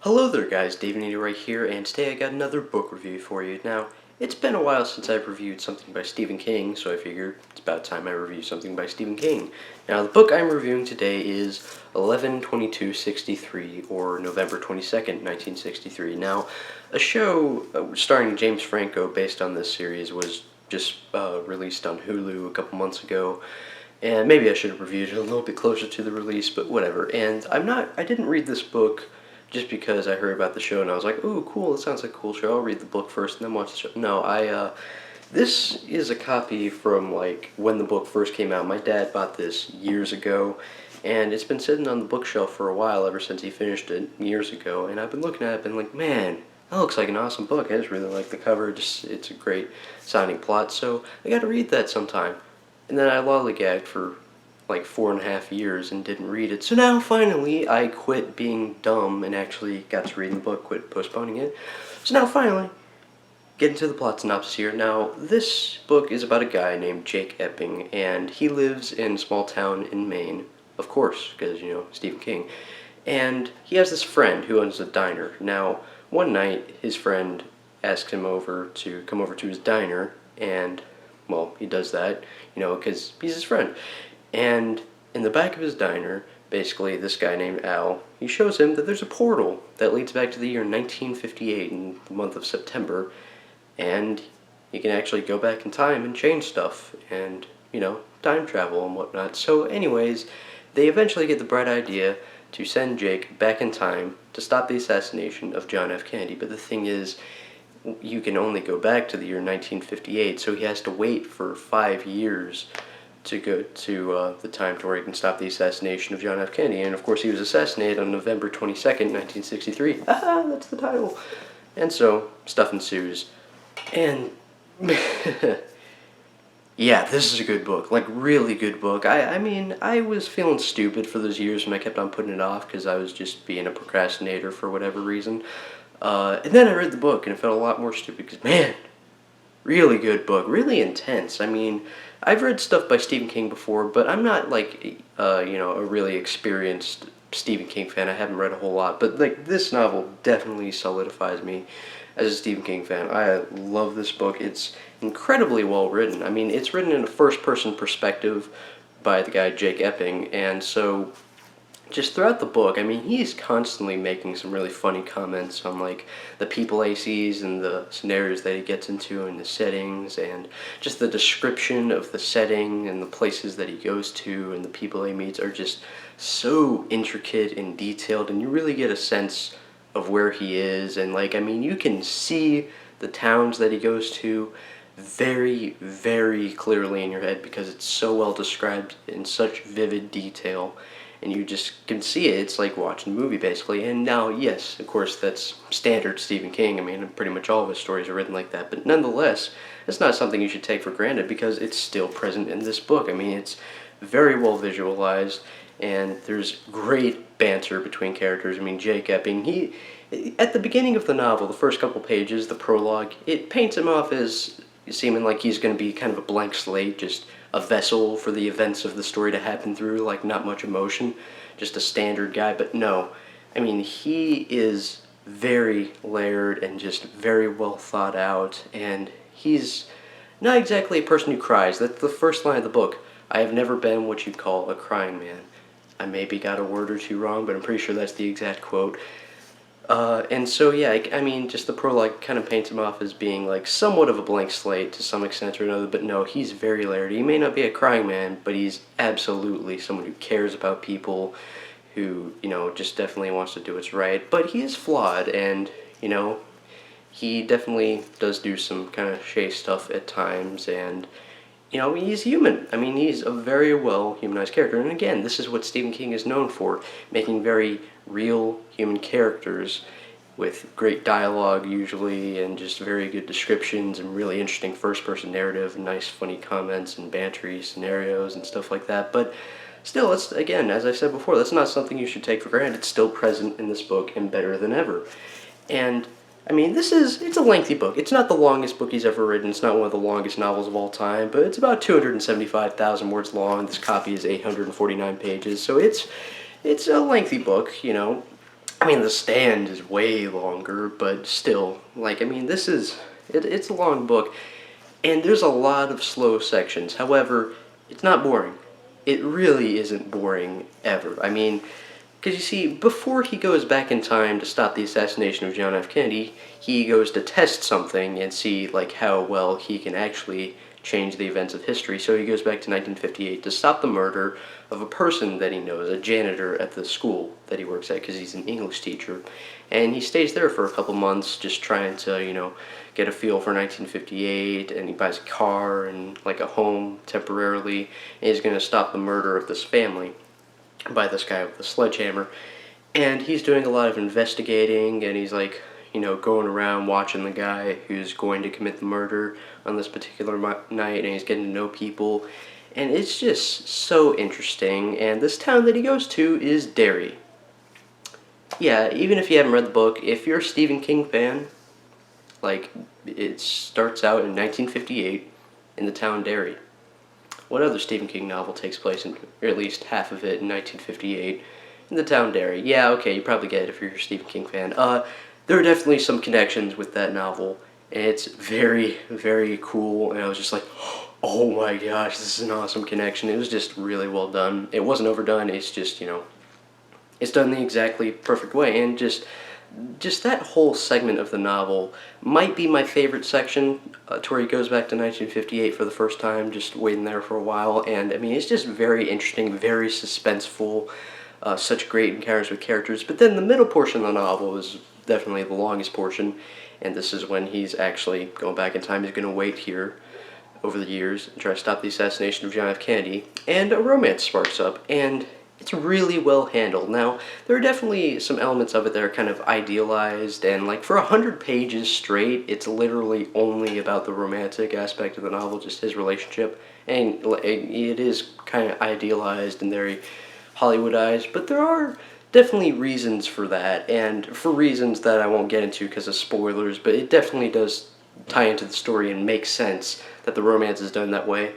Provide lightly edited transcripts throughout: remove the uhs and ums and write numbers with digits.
Hello there guys, Dave Nito right here, and today I got another book review for you. Now, it's been a while since I've reviewed something by Stephen King, so I figured it's about time I review something by Stephen King. Now, the book I'm reviewing today is 11/22/63, or November 22nd, 1963. Now, a show starring James Franco based on this series was just released on Hulu a couple months ago. And maybe I should have reviewed it a little bit closer to the release, but whatever. And I didn't read this book just because I heard about the show and I was like, ooh, cool, it sounds like a cool show. I'll read the book first and then watch the show. No, this is a copy from like when the book first came out. My dad bought this years ago, and it's been sitting on the bookshelf for a while ever since he finished it years ago. And I've been looking at it, been like, man, that looks like an awesome book. I just really like the cover. It's a great sounding plot. So I got to read that sometime. And then I lollygagged for like 4.5 years and didn't read it. So now finally I quit being dumb and actually got to reading the book, quit postponing it. So now finally, getting to the plot synopsis here. Now, this book is about a guy named Jake Epping, and he lives in a small town in Maine, of course, because, you know, Stephen King. And he has this friend who owns a diner. Now, one night, his friend asks him to come over to his diner, and well, he does that, you know, because he's his friend. And in the back of his diner, basically, this guy named Al, he shows him that there's a portal that leads back to the year 1958 in the month of September, and you can actually go back in time and change stuff, and, you know, time travel and whatnot. So anyways, they eventually get the bright idea to send Jake back in time to stop the assassination of John F. Kennedy. But the thing is, you can only go back to the year 1958, so he has to wait for 5 years to go to the time to where he can stop the assassination of John F. Kennedy. And of course, he was assassinated on November 22nd, 1963. Ah, that's the title. And so, stuff ensues. And yeah, this is a good book, like really good book. I mean, I was feeling stupid for those years when I kept on putting it off because I was just being a procrastinator for whatever reason. And then I read the book and it felt a lot more stupid because, man, really good book, really intense. I mean, I've read stuff by Stephen King before, but I'm not like, you know, a really experienced Stephen King fan. I haven't read a whole lot, but like this novel definitely solidifies me as a Stephen King fan. I love this book. It's incredibly well written. I mean, it's written in a first-person perspective by the guy Jake Epping, and so just throughout the book, I mean, he's constantly making some really funny comments on, like, the people he sees and the scenarios that he gets into and the settings and just the description of the setting and the places that he goes to and the people he meets are just so intricate and detailed, and you really get a sense of where he is. And, like, I mean, you can see the towns that he goes to very, very clearly in your head because it's so well described in such vivid detail, and you just can see it. It's like watching a movie, basically. And now, yes, of course, that's standard Stephen King. I mean, pretty much all of his stories are written like that. But nonetheless, it's not something you should take for granted because it's still present in this book. I mean, it's very well visualized, and there's great banter between characters. I mean, Jake Epping, at the beginning of the novel, the first couple pages, the prologue, it paints him off as seeming like he's going to be kind of a blank slate, just a vessel for the events of the story to happen through, like not much emotion, just a standard guy. But no, I mean, he is very layered and just very well thought out, and he's not exactly a person who cries. That's the first line of the book. I have never been what you'd call a crying man. I maybe got a word or two wrong, but I'm pretty sure that's the exact quote. And so, yeah, I mean, just the prologue kind of paints him off as being, like, somewhat of a blank slate to some extent or another, but no, he's very layered. He may not be a crying man, but he's absolutely someone who cares about people, who, you know, just definitely wants to do what's right. But he is flawed, and, you know, he definitely does do some kind of shady stuff at times, and, you know, he's human. I mean, he's a very well humanized character. And again, this is what Stephen King is known for, making very real human characters with great dialogue usually and just very good descriptions and really interesting first-person narrative and nice funny comments and bantery scenarios and stuff like that. But still, it's, again, as I said before, that's not something you should take for granted. It's still present in this book and better than ever. And I mean, it's a lengthy book. It's not the longest book he's ever written. It's not one of the longest novels of all time, but it's about 275,000 words long. This copy is 849 pages, so it's a lengthy book, you know. I mean, The Stand is way longer, but still, like, I mean, it's a long book, and there's a lot of slow sections. However, it's not boring. It really isn't boring ever. I mean, because you see, before he goes back in time to stop the assassination of John F. Kennedy, he goes to test something and see like how well he can actually change the events of history. So he goes back to 1958 to stop the murder of a person that he knows, a janitor at the school that he works at, because he's an English teacher. And he stays there for a couple months just trying to, get a feel for 1958, and he buys a car and like a home temporarily, and he's going to stop the murder of this family by this guy with a sledgehammer. And he's doing a lot of investigating, and he's like, going around watching the guy who's going to commit the murder on this particular night, and he's getting to know people. And it's just so interesting. And this town that he goes to is Derry. Yeah, even if you haven't read the book, if you're a Stephen King fan, like, it starts out in 1958 in the town Derry. What other Stephen King novel takes place in, or at least half of it, in 1958 in the town Derry? Yeah, okay, you probably get it if you're a Stephen King fan. There are definitely some connections with that novel, and it's very, very cool, and I was just like, oh my gosh, this is an awesome connection. It was just really well done. It wasn't overdone, it's just, it's done the exactly perfect way, and just that whole segment of the novel might be my favorite section, to where he goes back to 1958 for the first time, just waiting there for a while. And I mean, it's just very interesting, very suspenseful, such great encounters with characters. But then the middle portion of the novel is definitely the longest portion, and this is when he's actually going back in time. He's going to wait here over the years and try to stop the assassination of John F. Kennedy, and a romance sparks up, and it's really well handled. Now, there are definitely some elements of it that are kind of idealized, and like for 100 pages straight, it's literally only about the romantic aspect of the novel, just his relationship, and it is kind of idealized and very Hollywoodized, but there are definitely reasons for that, and for reasons that I won't get into because of spoilers, but it definitely does tie into the story and make sense that the romance is done that way.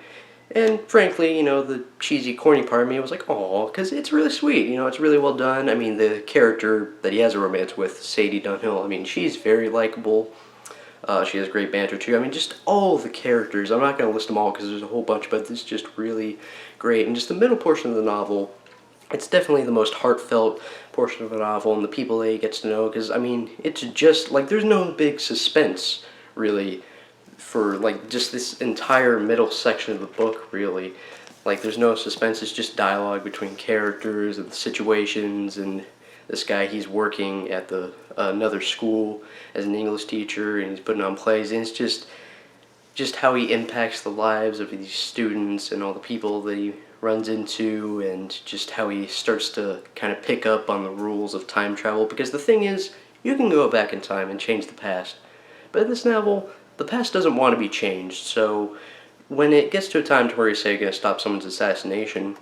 And frankly, the cheesy, corny part of me was like, "Aw," because it's really sweet. It's really well done. I mean, the character that he has a romance with, Sadie Dunhill, I mean, she's very likable. She has great banter too. I mean, just all the characters. I'm not going to list them all because there's a whole bunch, but it's just really great. And just the middle portion of the novel, it's definitely the most heartfelt portion of the novel, and the people that he gets to know. Because I mean, it's just like there's no big suspense really for like just this entire middle section of the book, really. Like there's no suspense, it's just dialogue between characters and the situations. And this guy, he's working at the another school as an English teacher, and he's putting on plays, and it's just how he impacts the lives of these students and all the people that he runs into, and just how he starts to kind of pick up on the rules of time travel. Because the thing is, you can go back in time and change the past, but in this novel, the past doesn't want to be changed. So when it gets to a time to where you say you're going to stop someone's assassination,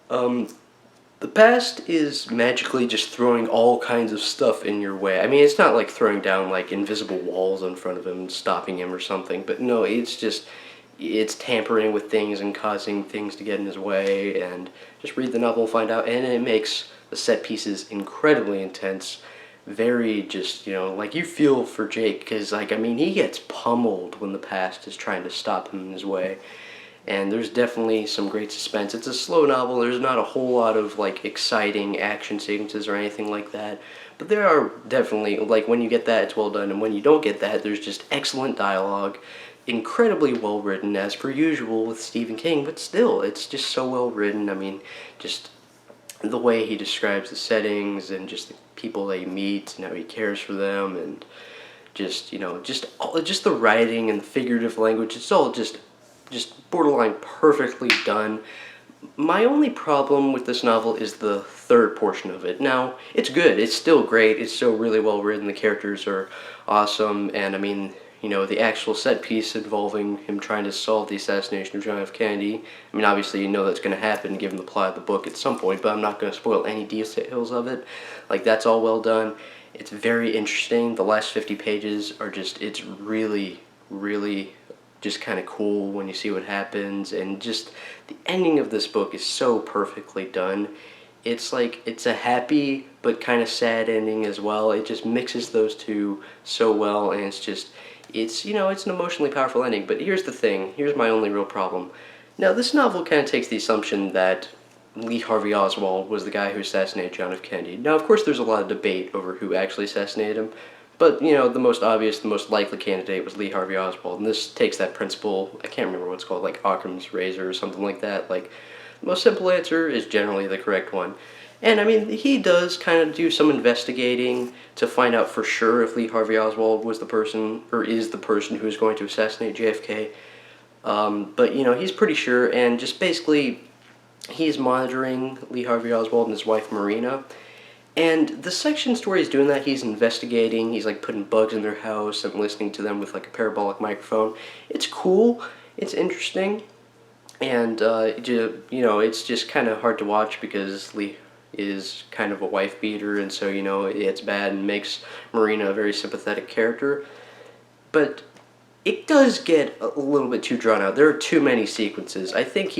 the past is magically just throwing all kinds of stuff in your way. I mean, it's not like throwing down like invisible walls in front of him, stopping him or something, but no, it's tampering with things and causing things to get in his way. And just read the novel and find out, and it makes the set pieces incredibly intense. Very just, like you feel for Jake, because like, I mean, he gets pummeled when the past is trying to stop him in his way. And there's definitely some great suspense. It's a slow novel. There's not a whole lot of like exciting action sequences or anything like that, but there are definitely, like, when you get that, it's well done, and when you don't get that, there's just excellent dialogue, incredibly well written as per usual with Stephen King, but still, it's just so well written. I mean, just the way he describes the settings and just the people that he meets and how he cares for them, and just the writing and the figurative language, it's all just borderline perfectly done. My only problem with this novel is the third portion of it. Now, it's good, it's still great, it's still really well written, the characters are awesome, and I mean, the actual set piece involving him trying to solve the assassination of John F. Kennedy, I mean, obviously that's going to happen given the plot of the book at some point, but I'm not going to spoil any details of it. Like, that's all well done. It's very interesting. The last 50 pages are it's really, really just kind of cool when you see what happens, and just the ending of this book is so perfectly done. it's like it's a happy but kind of sad ending as well. It just mixes those two so well, and it's it's an emotionally powerful ending. But here's the thing. Here's my only real problem. Now, this novel kind of takes the assumption that Lee Harvey Oswald was the guy who assassinated John F. Kennedy. Now, of course, there's a lot of debate over who actually assassinated him, but the most obvious, the most likely candidate was Lee Harvey Oswald, and this takes that principle. I can't remember what it's called, like Occam's razor or something like that. Like, the most simple answer is generally the correct one. And I mean, he does kind of do some investigating to find out for sure if Lee Harvey Oswald was the person, or is the person who is going to assassinate JFK. But he's pretty sure, and just basically, he's monitoring Lee Harvey Oswald and his wife Marina. And the section story is doing that. He's investigating. He's like putting bugs in their house and listening to them with like a parabolic microphone. It's cool. It's interesting, and it's just kind of hard to watch because Lee is kind of a wife beater, and so it's bad and makes Marina a very sympathetic character. But it does get a little bit too drawn out. There are too many sequences. I think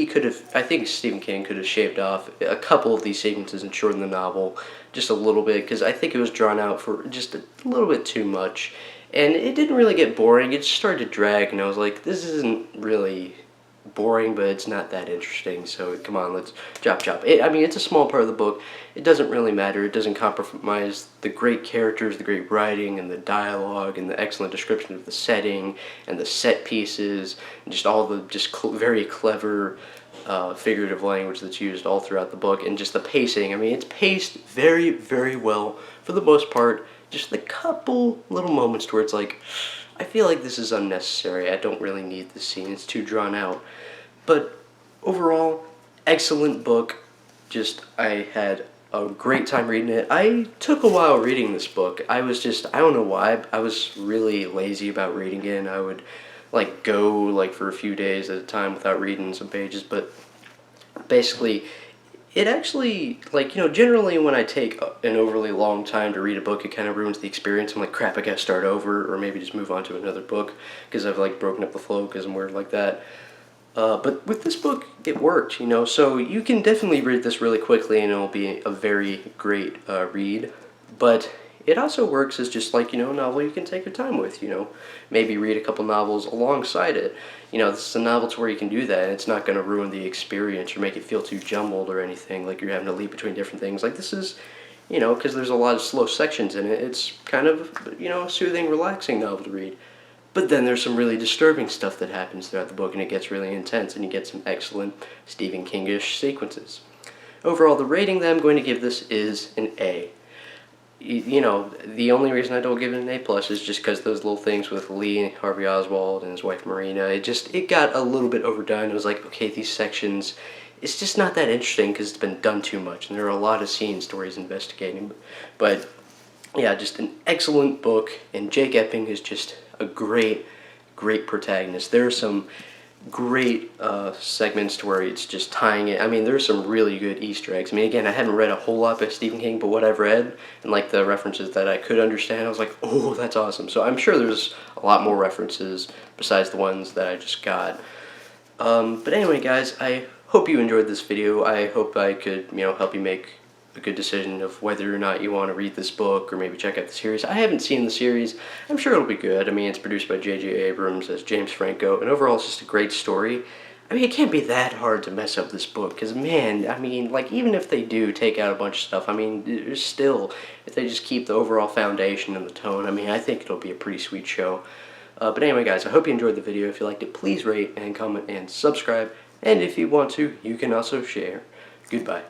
Stephen King could have shaved off a couple of these sequences and shortened the novel just a little bit, because I think it was drawn out for just a little bit too much. And it didn't really get boring. It just started to drag, and I was like, this isn't really boring, but it's not that interesting, so come on, let's chop. I mean, it's a small part of the book. It doesn't really matter. It doesn't compromise the great characters, the great writing, and the dialogue, and the excellent description of the setting, and the set pieces, and just all the very clever figurative language that's used all throughout the book, and just the pacing. I mean, it's paced very, very well for the most part. Just a couple little moments where it's like, I feel like this is unnecessary. I don't really need this scene. It's too drawn out. But overall, excellent book. I had a great time reading it. I took a while reading this book. I don't know why. I was really lazy about reading it, and I would like go like for a few days at a time without reading some pages. But basically, it actually, generally when I take an overly long time to read a book, it kind of ruins the experience. I'm like, crap, I gotta start over, or maybe just move on to another book, because I've, broken up the flow, because I'm weird like that. But with this book, it worked, so you can definitely read this really quickly, and it'll be a very great read. But it also works as just a novel you can take your time with, maybe read a couple novels alongside it. This is a novel to where you can do that, and it's not going to ruin the experience or make it feel too jumbled or anything, like you're having to leap between different things. Like, this is, because there's a lot of slow sections in it, it's kind of, a soothing, relaxing novel to read. But then there's some really disturbing stuff that happens throughout the book, and it gets really intense, and you get some excellent Stephen King-ish sequences. Overall, the rating that I'm going to give this is an A. The only reason I don't give it an A+ is just because those little things with Lee Harvey Oswald and his wife Marina, it got a little bit overdone. It was like, okay, these sections, it's just not that interesting because it's been done too much, and there are a lot of scenes where he's investigating. But yeah, just an excellent book, and Jake Epping is just a great, great protagonist. There are some great segments to where it's just tying it. I mean, there's some really good Easter eggs. I mean, again, I haven't read a whole lot by Stephen King, but what I've read and the references that I could understand, I was like, oh, that's awesome. So I'm sure there's a lot more references besides the ones that I just got. But anyway, guys, I hope you enjoyed this video. I hope I could, help you make a good decision of whether or not you want to read this book or maybe check out the series. I haven't seen the series. I'm sure it'll be good. I mean, it's produced by J.J. Abrams as James Franco, and overall it's just a great story. I mean, it can't be that hard to mess up this book, because, man, I mean, even if they do take out a bunch of stuff, I mean, there's still, if they just keep the overall foundation and the tone, I mean, I think it'll be a pretty sweet show. But anyway, guys, I hope you enjoyed the video. If you liked it, please rate and comment and subscribe, and if you want to, you can also share. Goodbye.